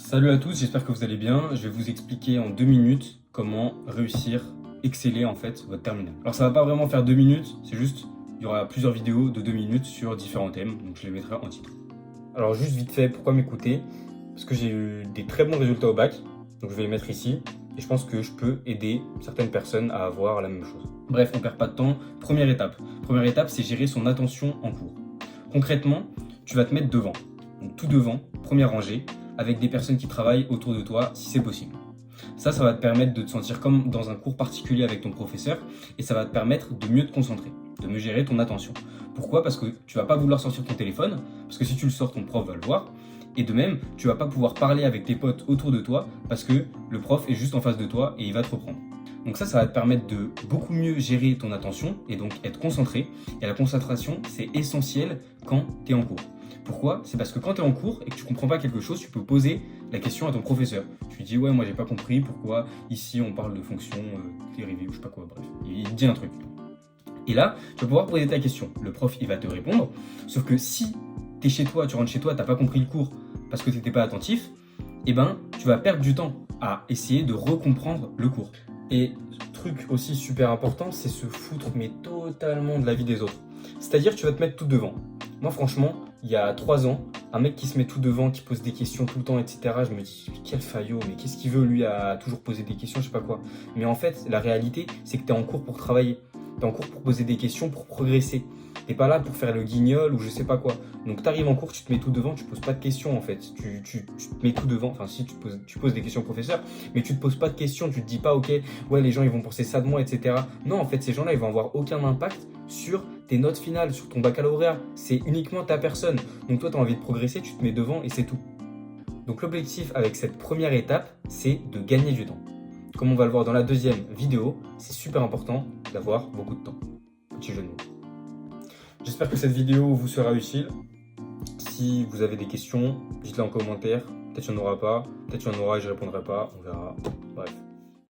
Salut à tous, j'espère que vous allez bien. Je vais vous expliquer en 2 minutes comment réussir, exceller en fait votre terminal. Alors ça va pas vraiment faire 2 minutes, c'est juste, il y aura plusieurs vidéos de 2 minutes sur différents thèmes, donc je les mettrai en titre. Alors juste vite fait, pourquoi m'écouter? Parce que j'ai eu des très bons résultats au bac, donc je vais les mettre ici, et je pense que je peux aider certaines personnes à avoir la même chose. Bref, on perd pas de temps. Première étape, c'est gérer son attention en cours. Concrètement, tu vas te mettre devant, donc tout devant, première rangée, avec des personnes qui travaillent autour de toi si c'est possible. Ça va te permettre de te sentir comme dans un cours particulier avec ton professeur et ça va te permettre de mieux te concentrer, de mieux gérer ton attention. Pourquoi? Parce que tu vas pas vouloir sortir ton téléphone, parce que si tu le sors, ton prof va le voir. Et de même, tu vas pas pouvoir parler avec tes potes autour de toi parce que le prof est juste en face de toi et il va te reprendre. Donc ça va te permettre de beaucoup mieux gérer ton attention et donc être concentré. Et la concentration, c'est essentiel quand tu es en cours. Pourquoi? C'est parce que quand tu es en cours et que tu comprends pas quelque chose, tu peux poser la question à ton professeur. Tu lui dis ouais, moi j'ai pas compris pourquoi ici on parle de fonction dérivée ou je sais pas quoi, bref. Il te dit un truc. Et là, tu vas pouvoir poser ta question. Le prof, il va te répondre. Sauf que si tu es chez toi, tu rentres chez toi, tu n'as pas compris le cours parce que tu n'étais pas attentif, eh ben, tu vas perdre du temps à essayer de recomprendre le cours. Et truc aussi super important, c'est se foutre mais totalement de la vie des autres. C'est-à-dire tu vas te mettre tout devant. Moi franchement, il y a 3 ans, un mec qui se met tout devant, qui pose des questions tout le temps, etc. Je me dis, mais quel faillot, mais qu'est-ce qu'il veut lui à toujours poser des questions, je sais pas quoi. Mais en fait, la réalité, c'est que tu es en cours pour travailler. Tu es en cours pour poser des questions, pour progresser. T'es pas là pour faire le guignol ou je sais pas quoi. Donc tu arrives en cours, tu te mets tout devant, tu poses pas de questions en fait. Tu te mets tout devant, enfin si tu poses des questions au professeur, mais tu te poses pas de questions, tu te dis pas ok, ouais les gens ils vont penser ça de moi, etc. Non en fait ces gens-là ils vont avoir aucun impact sur tes notes finales, sur ton baccalauréat. C'est uniquement ta personne. Donc toi tu as envie de progresser, tu te mets devant et c'est tout. Donc l'objectif avec cette première étape, c'est de gagner du temps. Comme on va le voir dans la deuxième vidéo, c'est super important d'avoir beaucoup de temps. Petit jeu de mots. J'espère que cette vidéo vous sera utile. Si vous avez des questions, dites-les en commentaire. Peut-être qu'il n'y en aura pas, peut-être qu'il y en aura et je ne répondrai pas, on verra. Bref.